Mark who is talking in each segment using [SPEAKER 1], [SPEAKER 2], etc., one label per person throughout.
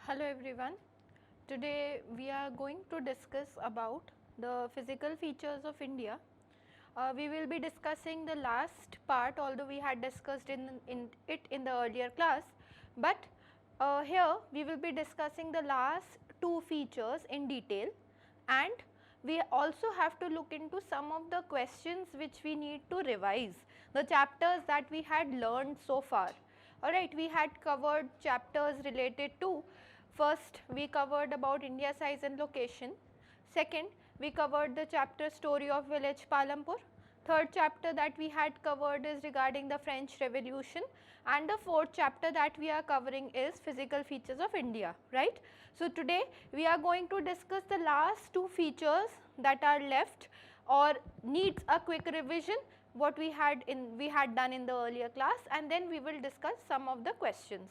[SPEAKER 1] Hello everyone. Today we are going to discuss about the physical features of India. We will be discussing the last part, although we had discussed in the earlier class, but here we will be discussing the last two features in detail, and we also have to look into some of the questions which we need to revise, the chapters that we had learned so far. Alright, we had covered chapters related to, first we covered about India size and location, second we covered the chapter story of village Palampur, third chapter that we had covered is regarding the French Revolution, and the fourth chapter that we are covering is physical features of India, right. So today we are going to discuss the last two features that are left or needs a quick revision, what we had done in the earlier class, and then we will discuss some of the questions.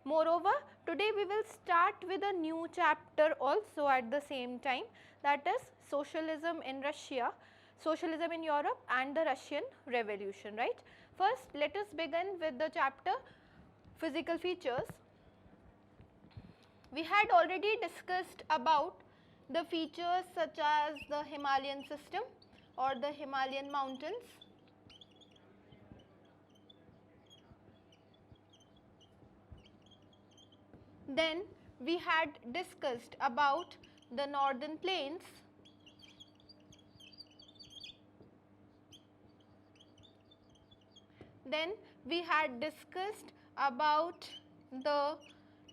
[SPEAKER 1] Moreover, today we will start with a new chapter also at the same time, that is socialism in Russia, socialism in Europe and the Russian Revolution, right. First let us begin with the chapter physical features. We had already discussed about the features such as the Himalayan system or the Himalayan mountains. Then we had discussed about the northern plains, then we had discussed about the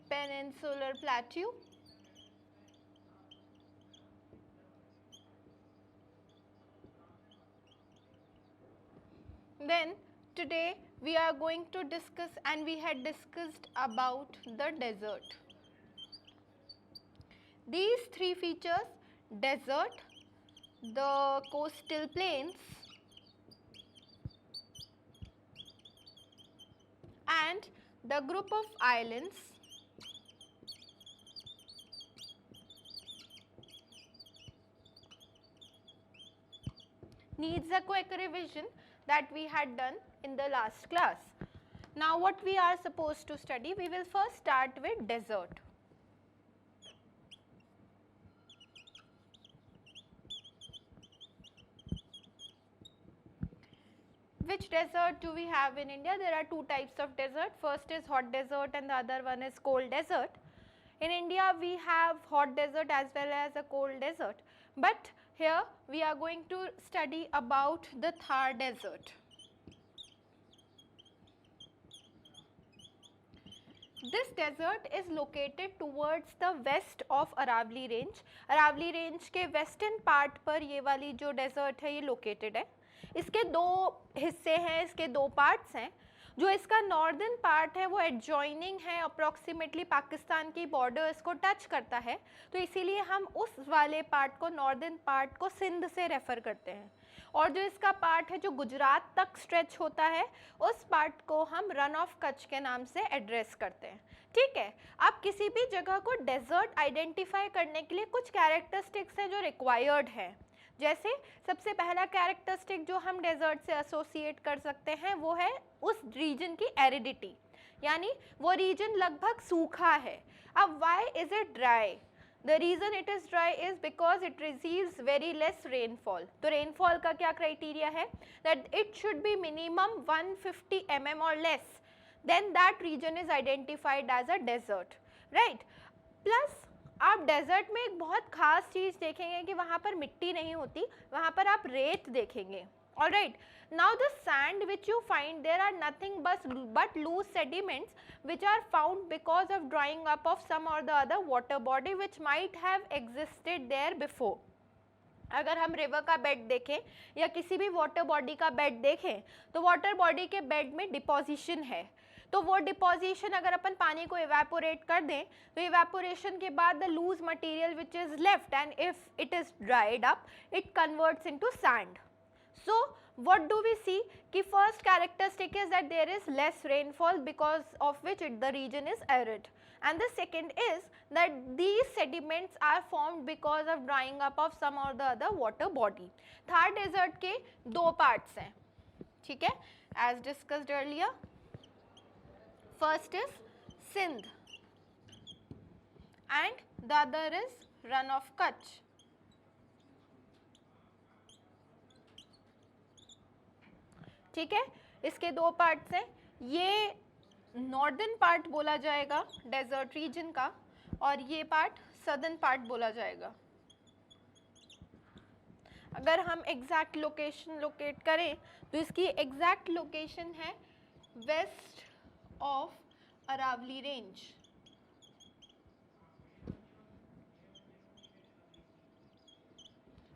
[SPEAKER 1] peninsular plateau, then today we are going to discuss, and we had discussed about the desert. These three features, desert, the coastal plains and the group of islands, needs a quick revision that we had done in the last class. Now what we are supposed to study, we will first start with desert. Which desert do we have in India? There are two types of desert. First is hot desert and the other one is cold desert. In India we have hot desert as well as a cold desert, but here we are going to study about the Thar desert. This desert is located towards the west of Aravali range. Aravali range के western part पर ये वाली जो desert है ये located है. इसके दो हिस्से हैं, इसके दो parts हैं. जो इसका नॉर्दर्न पार्ट है वो एडजॉइनिंग है, अप्रॉक्सीमेटली पाकिस्तान की बॉर्डर्स को टच करता है, तो इसीलिए हम उस वाले पार्ट को, नॉर्दर्न पार्ट को सिंध से रेफ़र करते हैं. और जो इसका पार्ट है जो गुजरात तक स्ट्रेच होता है, उस पार्ट को हम रन ऑफ कच्छ के नाम से एड्रेस करते हैं. ठीक है. अब किसी भी जगह को डेजर्ट आइडेंटिफाई करने के लिए कुछ कैरेक्टरिस्टिक्स हैं जो रिक्वायर्ड हैं. जैसे सबसे पहला कैरेक्टरिस्टिक जो हम डेजर्ट से एसोसिएट कर सकते हैं वो है उस रीजन की एरिडिटी, यानी वो रीजन लगभग सूखा है. अब why is it dry? The reason it is dry is because it receives very less rainfall. तो रेनफॉल का क्या क्राइटेरिया है? That it should be minimum 150 mm और less, then that region is identified as a desert, right. Plus आप desert में एक बहुत खास चीज़ देखेंगे कि वहाँ पर मिट्टी नहीं होती, वहाँ पर आप रेत देखेंगे. Alright, now the sand which you find, there are nothing but loose sediments which are found because of drying up of some or the other water body which might have existed there before. अगर हम river का bed देखें या किसी भी water body का bed देखें तो वाटर बॉडी के बेड में डिपोजिशन है, तो वो डिपोजिशन अगर अपन पानी को इवेपोरेट कर दें तो इवेपोरेशन के बाद the loose material which is left and if it is dried up it converts into sand. So what do we see? कि first characteristic is that there is less rainfall because of which the region is arid, and the second is that these sediments are formed because of drying up of some or the other water body. Thar desert के दो parts हैं, ठीक है, as discussed earlier. First is Sindh. and the other is run of Kutch. ठीक है, इसके दो parts हैं, ये नॉर्दर्न पार्ट बोला जाएगा डेजर्ट रीजन का और ये पार्ट सदर्न पार्ट बोला जाएगा. अगर हम एग्जैक्ट लोकेशन लोकेट करें तो इसकी एग्जैक्ट लोकेशन है west of Aravalli range.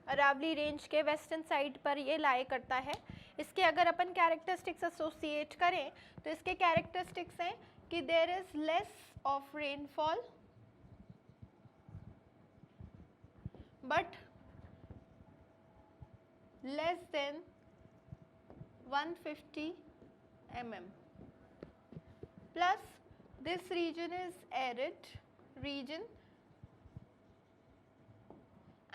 [SPEAKER 1] Aravalli range के वेस्टर्न साइड पर ये लाई करता है. इसके अगर अपन कैरेक्टरिस्टिक्स एसोसिएट करें तो इसके कैरेक्टरिस्टिक्स हैं कि there is less of rainfall but less than 150 mm. Plus this region is arid region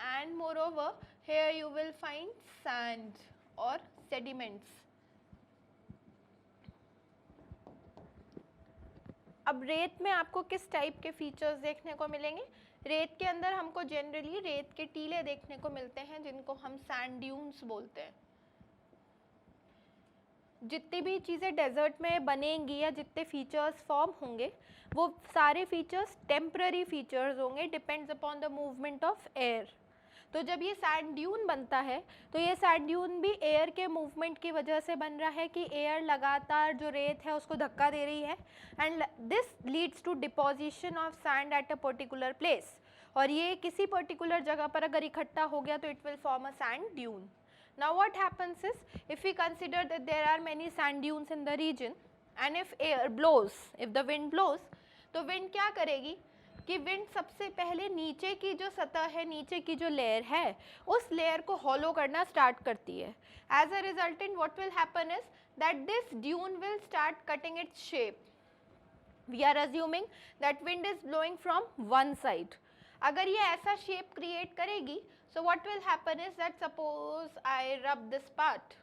[SPEAKER 1] and moreover here you will find sand or sediments. अब रेत में आपको किस टाइप के फीचर्स देखने को मिलेंगे? रेत के अंदर हमको जनरली रेत के टीले देखने को मिलते हैं जिनको हम सैंड ड्यून्स बोलते हैं. जितनी भी चीज़ें डेजर्ट में बनेंगी या जितने फीचर्स फॉर्म होंगे वो सारे फीचर्स टेम्पररी फीचर्स होंगे, depends upon the movement of air. तो जब ये सैंड ड्यून बनता है तो ये सैंड ड्यून भी एयर के मूवमेंट की वजह से बन रहा है कि एयर लगातार जो रेत है उसको धक्का दे रही है and this leads to deposition of sand at a particular place. और ये किसी पर्टिकुलर जगह पर अगर इकट्ठा हो गया तो it will form a sand dune. Now what happens is, if we consider that there are many sand dunes in the region and if air blows, if the wind blows, तो wind क्या करेगी कि wind सबसे पहले नीचे की जो सतह है, नीचे की जो लेयर है उस लेयर को hollow करना स्टार्ट करती है. As a resultant what will happen is that this dune will start cutting its shape. We are assuming that wind is blowing from one side. अगर ये ऐसा shape create करेगी so what will happen is that suppose I rub this part,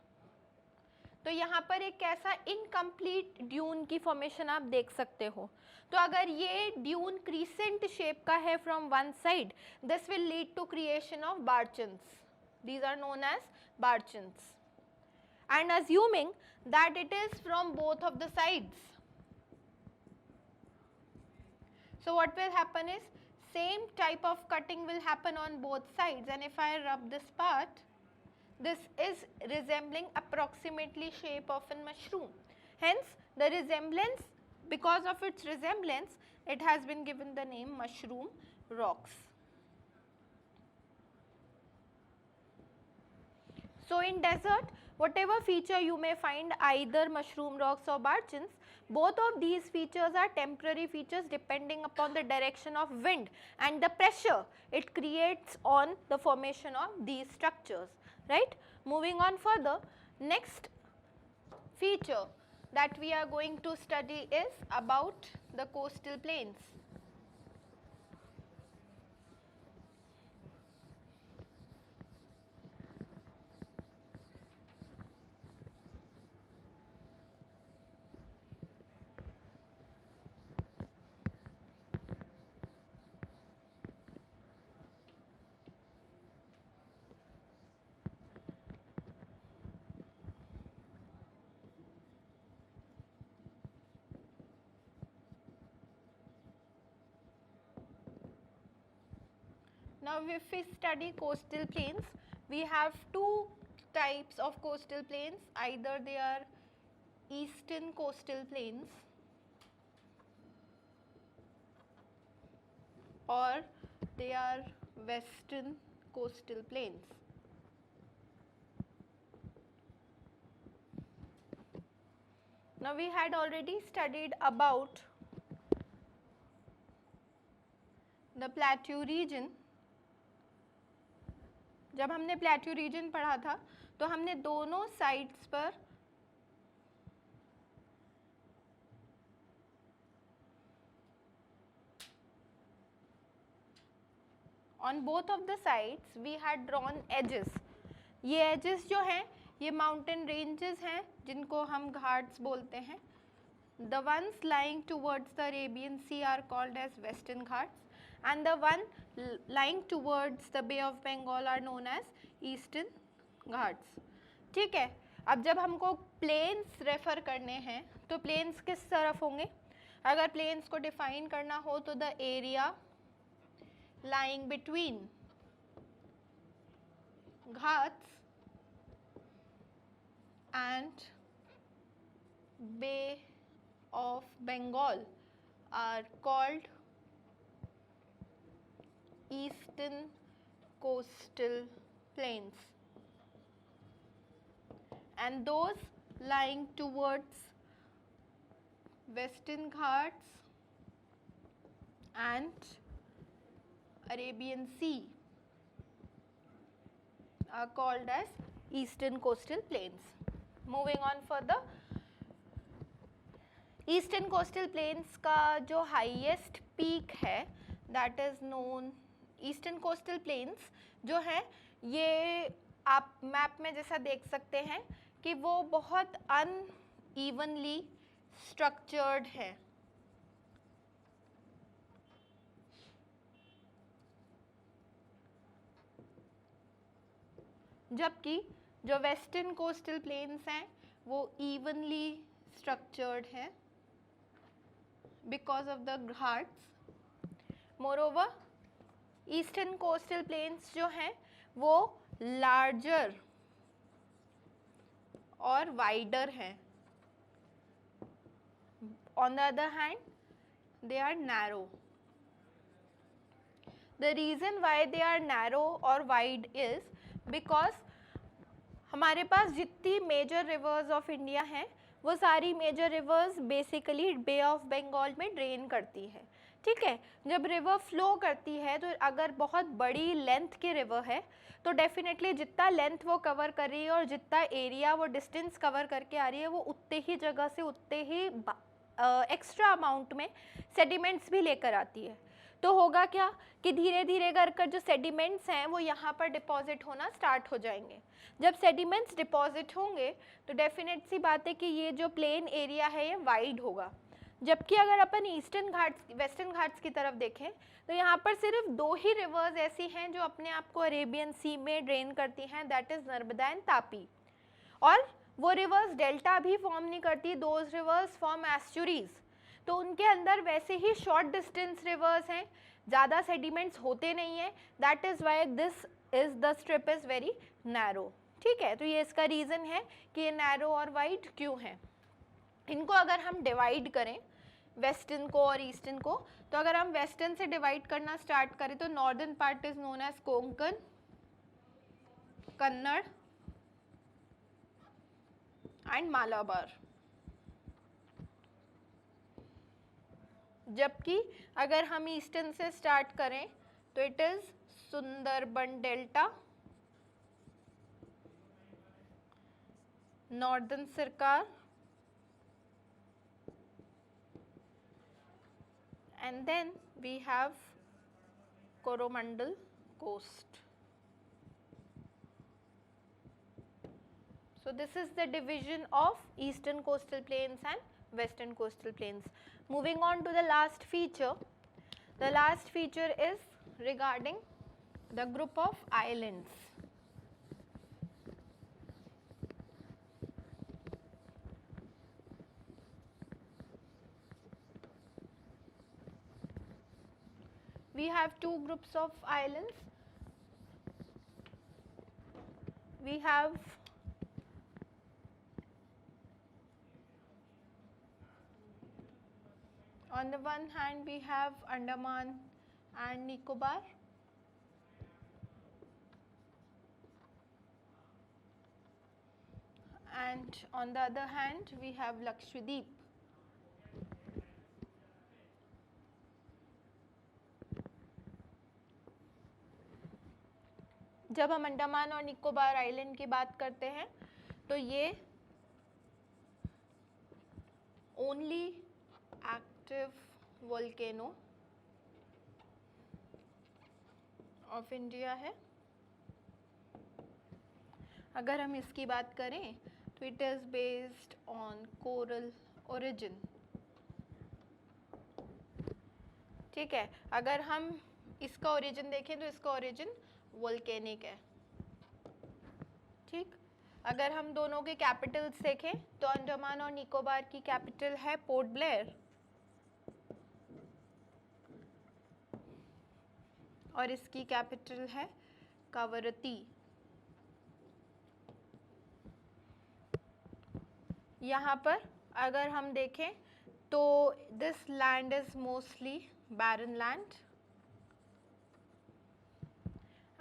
[SPEAKER 1] तो यहाँ पर एक कैसा incomplete dune की formation आप देख सकते हो. तो अगर ये dune crescent shape का है from one side, this will lead to creation of barchans. These are known as barchans. And assuming that it is from both of the sides, so what will happen is same type of cutting will happen on both sides, and if I rub this part, this is resembling approximately shape of a mushroom. Hence the resemblance, because of its resemblance, it has been given the name mushroom rocks. So in desert, whatever feature you may find, either mushroom rocks or barchans, both of these features are temporary features depending upon the direction of wind and the pressure it creates on the formation of these structures, right? Moving on further, next feature that we are going to study is about the coastal plains. Now if we study coastal plains, we have two types of coastal plains, either they are eastern coastal plains or they are western coastal plains. Now we had already studied about the plateau region. जब हमने plateau region पढ़ा था तो हमने दोनों sides पर on both of the sides we had drawn edges. ये edges जो हैं ये mountain ranges हैं जिनको हम घाट्स बोलते हैं. The ones lying towards the Arabian Sea are called as Western Ghats and the one lying towards the Bay of Bengal are known as Eastern Ghats. ठीक है, अब जब हमको प्लेन्स रेफर करने हैं तो प्लेन्स किस तरफ होंगे? अगर प्लेन्स को डिफाइन करना हो तो the area lying between Ghats and Bay of Bengal are called Eastern Coastal Plains, and those lying towards Western Ghats and Arabian Sea are called as Eastern Coastal Plains. Moving on further, Eastern Coastal Plains का जो highest peak है that is known, Eastern Coastal Plains जो है ये आप map में जैसा देख सकते हैं कि वो बहुत unevenly structured है, जबकि जो वेस्टर्न कोस्टल प्लेन्स हैं वो इवनली स्ट्रक्चर्ड हैं because of the Ghats. Moreover eastern coastal plains जो हैं वो लार्जर और वाइडर हैं, on the other hand they are narrow. The reason why they are narrow और वाइड इज़ बिकॉज हमारे पास जितनी मेजर रिवर्स ऑफ इंडिया हैं वो सारी major rivers basically Bay of Bengal में ड्रेन करती है। ठीक है, जब रिवर फ्लो करती है तो अगर बहुत बड़ी लेंथ की रिवर है तो डेफिनेटली जितना लेंथ वो कवर कर रही है और जितना एरिया वो डिस्टेंस कवर करके आ रही है वो उतने ही जगह से उतने ही एक्स्ट्रा अमाउंट में सेडिमेंट्स भी लेकर आती है। तो होगा क्या कि धीरे धीरे कर जो सेडिमेंट्स हैं वो यहाँ पर डिपॉजिट होना स्टार्ट हो जाएंगे। जब सेडिमेंट्स डिपॉजिट होंगे तो डेफिनेट सी बात है कि ये जो प्लेन एरिया है ये वाइड होगा। जबकि अगर अपन ईस्टर्न घाट्स वेस्टर्न घाट्स की तरफ देखें तो यहाँ पर सिर्फ दो ही रिवर्स ऐसी हैं जो अपने आप को अरेबियन सी में ड्रेन करती हैं, that is Narmada and Tapi, और वो रिवर्स डेल्टा भी फॉर्म नहीं करती, दोज रिवर्स फॉर्म एस्चुरीज। तो उनके अंदर वैसे ही शॉर्ट डिस्टेंस रिवर्स हैं, ज़्यादा सेडिमेंट्स होते नहीं हैं, that is why this is the strip is very narrow. ठीक है, तो ये इसका रीज़न है कि ये नैरो और वाइड क्यों है। इनको अगर हम डिवाइड करें वेस्टर्न को और ईस्टर्न को, तो अगर हम वेस्टर्न से डिवाइड करना स्टार्ट करें तो northern part is known as Konkan, Kannada and Malabar. जबकि अगर हम ईस्टर्न से स्टार्ट करें तो it is Sundarban delta, northern Circar and then we have Coromandel coast. So this is the division of eastern coastal plains and western coastal plains. Moving on to the last feature. The last feature is regarding the group of islands. We have two groups of islands. We have on the one hand we have Andaman and Nicobar, and on the other hand we have Lakshadweep. जब हम अंडमान और Nicobar island की बात करते हैं तो ये only active volcano of India है। अगर हम इसकी बात करें तो it is based on coral origin. ठीक है, अगर हम इसका ओरिजिन देखें तो इसका ओरिजिन वोल्केनिक है, ठीक। अगर हम दोनों के कैपिटल्स देखें तो अंडमान और निकोबार की कैपिटल है पोर्ट ब्लेयर और इसकी कैपिटल है कावरत्ती। यहाँ पर अगर हम देखें तो this land is mostly barren land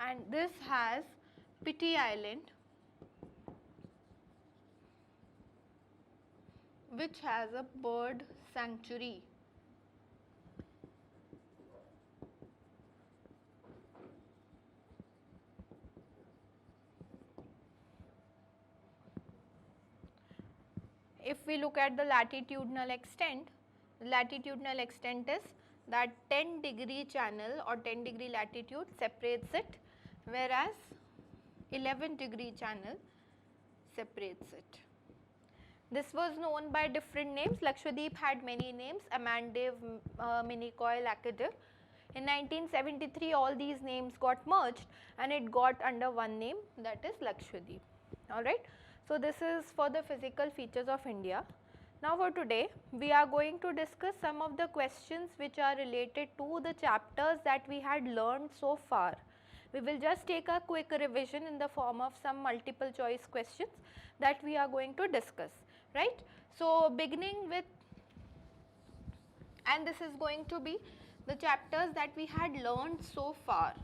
[SPEAKER 1] and this has Piti Island which has a bird sanctuary. If we look at the latitudinal extent is that 10-degree channel or 10-degree latitude separates it, whereas 11-degree channel separates it. This was known by different names. Lakshadweep had many names: Amandev, Minicoy, Laccadive. In 1973 all these names got merged and it got under one name, that is Lakshadweep. Alright. So this is for the physical features of India. Now for today we are going to discuss some of the questions which are related to the chapters that we had learned so far. We will just take a quick revision in the form of some multiple choice questions that we are going to discuss, right. So beginning with, and this is going to be the chapters that we had learned so far.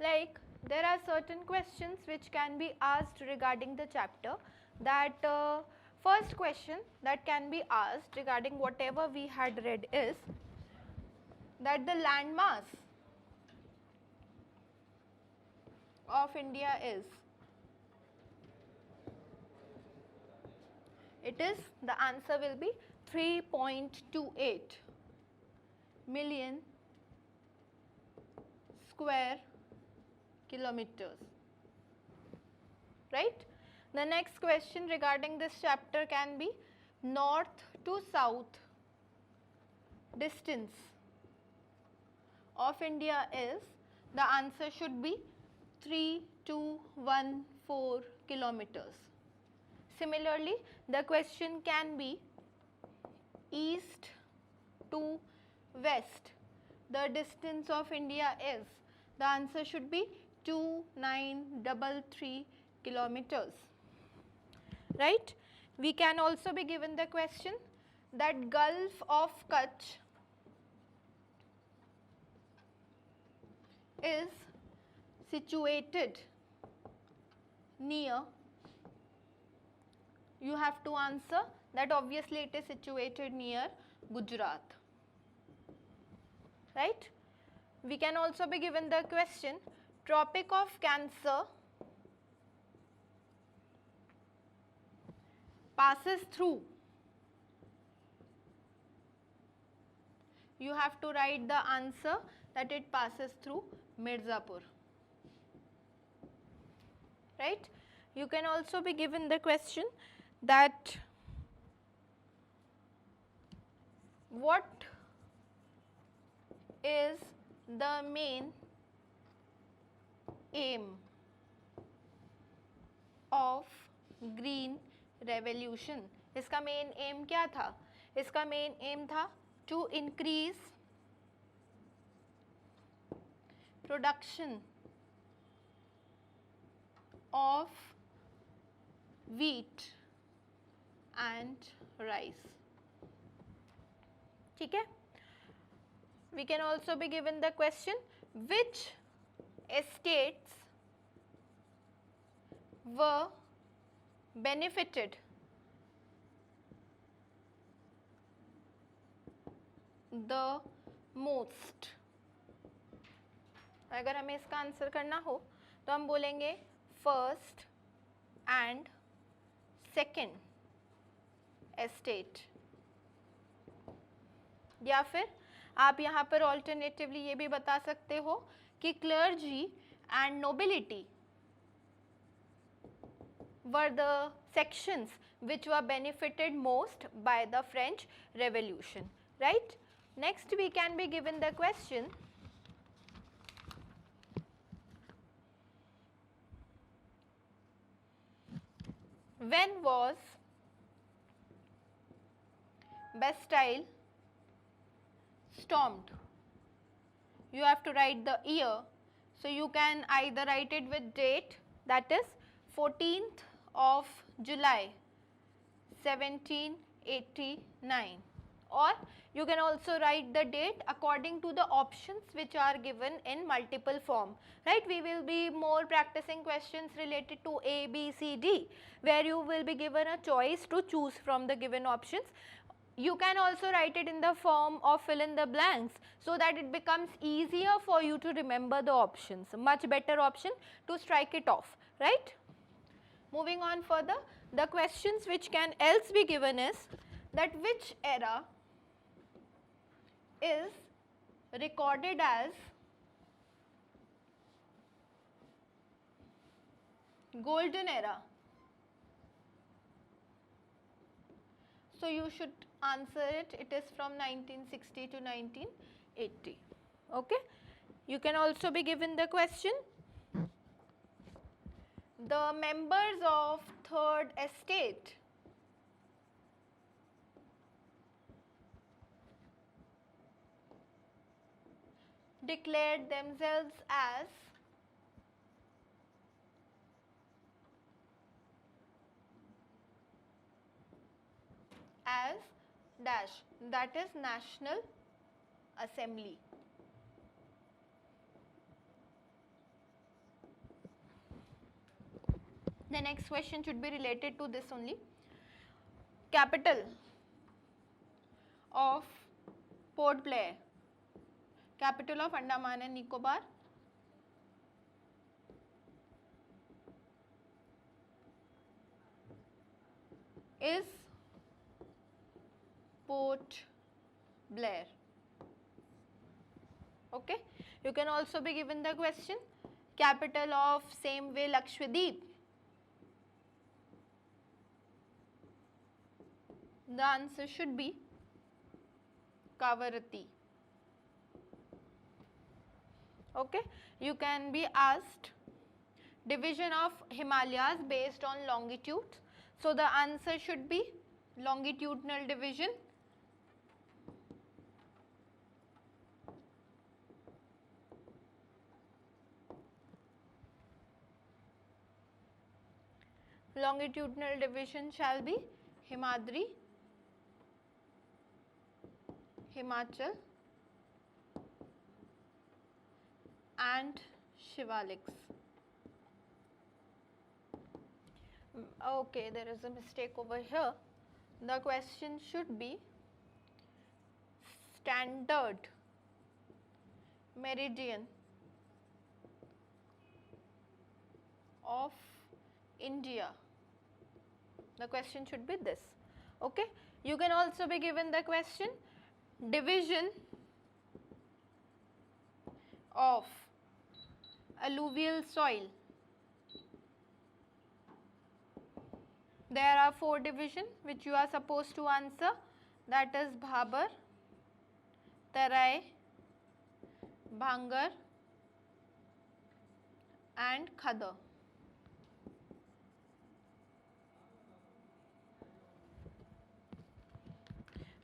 [SPEAKER 1] Like there are certain questions which can be asked regarding the chapter. That first question that can be asked regarding whatever we had read is that the land mass of India is, it is, the answer will be 3.28 million square kilometers, right. The next question regarding this chapter can be north to south distance of India is, the answer should be 3214 kilometers. Similarly, the question can be east to west, the distance of India is, the answer should be 2933 kilometers, right. We can also be given the question that Gulf of Kutch is situated near, you have to answer that obviously it is situated near Gujarat, right. We can also be given the question Tropic of Cancer passes through, you have to write the answer that it passes through Mirzapur, right. You can also be given the question that what is the main aim of green revolution. इसका main aim क्या था? इसका main aim था to increase production of wheat and rice. ठीक है. We can also be given the question which estates were benefited the most? अगर हमें इसका आंसर करना हो तो हम बोलेंगे फर्स्ट एंड सेकेंड एस्टेट, या फिर आप यहाँ पर ऑल्टरनेटिवली ये भी बता सकते हो कि clergy and nobility were the sections which were benefited most by the French Revolution, right? Next we can be given the question, when was Bastille stormed? You have to write the year, so you can either write it with date, that is 14th of July 1789, or you can also write the date according to the options which are given in multiple form, right? We will be more practicing questions related to A, B, C, D, where you will be given a choice to choose from the given options. You can also write it in the form of fill in the blanks, so that it becomes easier for you to remember the options, much better option to strike it off, right? Moving on further, the questions which can else be given is that which era is recorded as golden era? So you should answer it, it is from 1960 to 1980, okay? You can also be given the question, the members of third estate declared themselves as dash, that is National Assembly. The next question should be related to this only. Capital of Port Blair, capital of Andaman and Nicobar, is Port Blair, okay? You can also be given the question, capital of same way Lakshadweep. The answer should be Kavarati, okay? You can be asked division of Himalayas based on longitude, so the answer should be longitudinal division. Longitudinal division shall be Himadri, Himachal and Shivaliks. Okay, there is a mistake over here. The question should be standard meridian of India. The question should be this, okay? You can also be given the question, division of alluvial soil. There are 4 divisions which you are supposed to answer, that is Bhabar, Tarai, Bhangar and Khadar.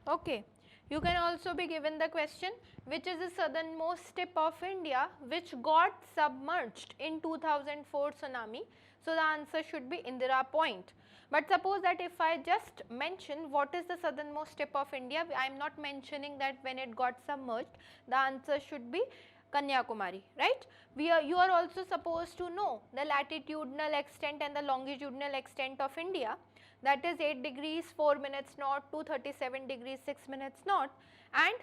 [SPEAKER 1] Okay, you can also be given the question, which is the southernmost tip of India which got submerged in 2004 tsunami. So the answer should be Indira Point. But suppose that if I just mention what is the southernmost tip of India, I am not mentioning that when it got submerged, the answer should be Kanyakumari, right? You are also supposed to know the latitudinal extent and the longitudinal extent of India, that is 8 degrees 4 minutes north to 37 degrees 6 minutes north and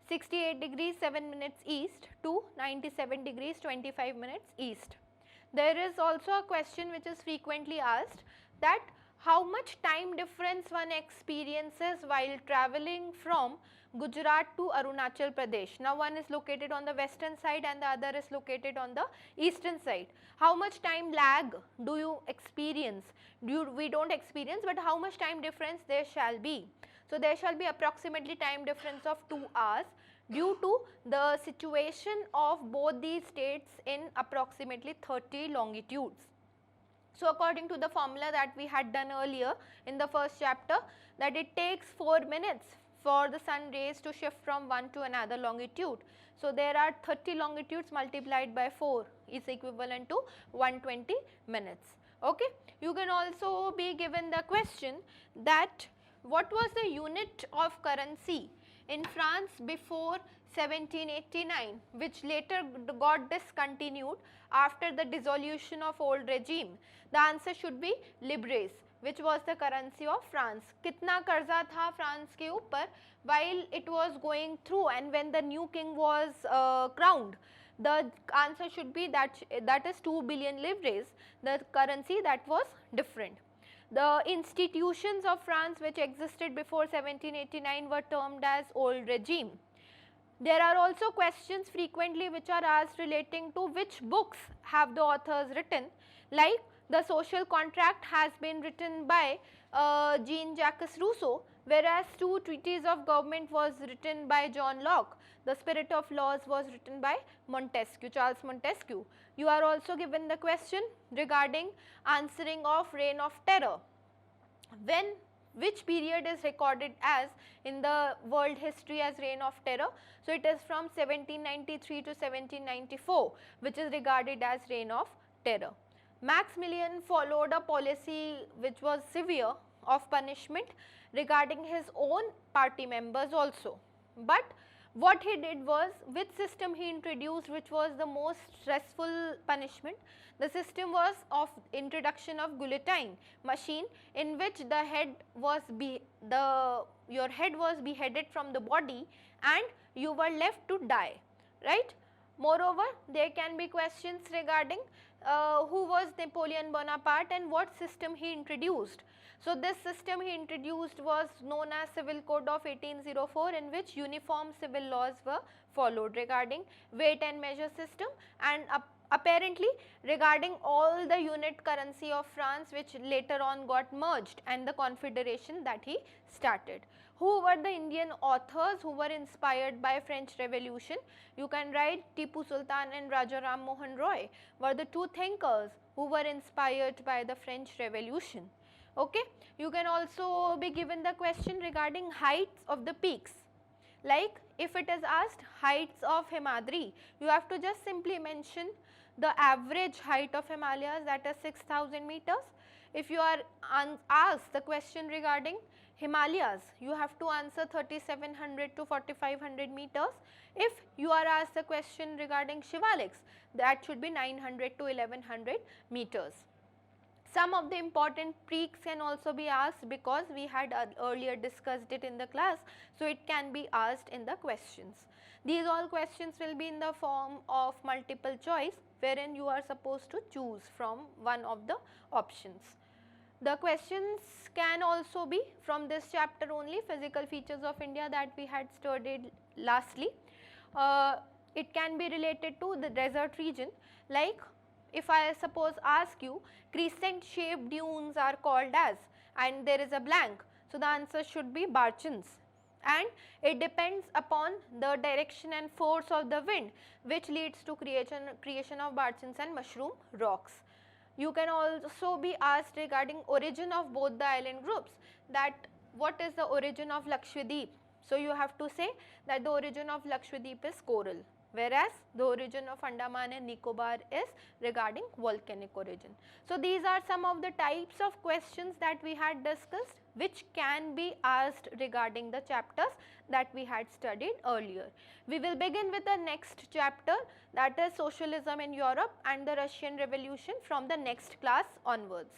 [SPEAKER 1] 68 degrees 7 minutes east to 97 degrees 25 minutes east. There is also a question which is frequently asked, that how much time difference one experiences while travelling from Gujarat to Arunachal Pradesh. Now one is located on the western side and the other is located on the eastern side. How much time lag do you experience? We don't experience, but how much time difference there shall be? So there shall be approximately time difference of 2 hours due to the situation of both these states in approximately 30 longitudes. So according to the formula that we had done earlier in the first chapter, that it takes 4 minutes for the sun rays to shift from one to another longitude. So there are 30 longitudes multiplied by 4 is equivalent to 120 minutes. Okay. You can also be given the question that what was the unit of currency in France before 1789, which later got discontinued after the dissolution of old regime? The answer should be livres, which was the currency of France. कितना कर्जा था France के ऊपर while it was going through and when the new king was crowned? The answer should be that is 2 billion livres, the currency that was different. The institutions of France which existed before 1789 were termed as old regime. There are also questions frequently which are asked relating to which books have the authors written, like the social contract has been written by Jean-Jacques Rousseau, whereas 2 treatises of government was written by John Locke. The spirit of laws was written by Montesquieu, Charles Montesquieu. You are also given the question regarding answering of reign of terror. Which period is recorded as in the world history as reign of terror? So it is from 1793 to 1794, which is regarded as reign of terror. Maximilian followed a policy which was severe of punishment regarding his own party members also. But what he did was, which system he introduced which was the most stressful punishment? The system was of introduction of guillotine machine, in which the head was your head was beheaded from the body and you were left to die, right? Moreover, there can be questions regarding who was Napoleon Bonaparte and what system he introduced. So this system he introduced was known as Civil Code of 1804, in which uniform civil laws were followed regarding weight and measure system, and apparently regarding all the unit currency of France, which later on got merged, and the confederation that he started. Who were the Indian authors who were inspired by French Revolution? You can write Tipu Sultan and Raja Ram Mohan Roy were the 2 thinkers who were inspired by the French Revolution. Okay. You can also be given the question regarding heights of the peaks. Like if it is asked heights of Himadri, you have to just simply mention the average height of Himalayas, that is 6,000 meters. If you are asked the question regarding Himalayas, you have to answer 3,700 to 4,500 meters. If you are asked the question regarding Shivaliks, that should be 900 to 1,100 meters. Some of the important peaks can also be asked because we had earlier discussed it in the class, so it can be asked in the questions. These all questions will be in the form of multiple choice, wherein you are supposed to choose from one of the options. The questions can also be from this chapter only, physical features of India, that we had studied lastly. It can be related to the desert region, like if I suppose ask you crescent shaped dunes are called as, and there is a blank, so the answer should be Barchans, and it depends upon the direction and force of the wind, which leads to creation of Barchans and mushroom rocks. You can also be asked regarding origin of both the island groups, that what is the origin of Lakshadweep? So you have to say that the origin of Lakshadweep is coral, whereas the origin of Andaman and Nicobar is regarding volcanic origin. So these are some of the types of questions that we had discussed which can be asked regarding the chapters that we had studied earlier. We will begin with the next chapter, that is Socialism in Europe and the Russian Revolution, from the next class onwards.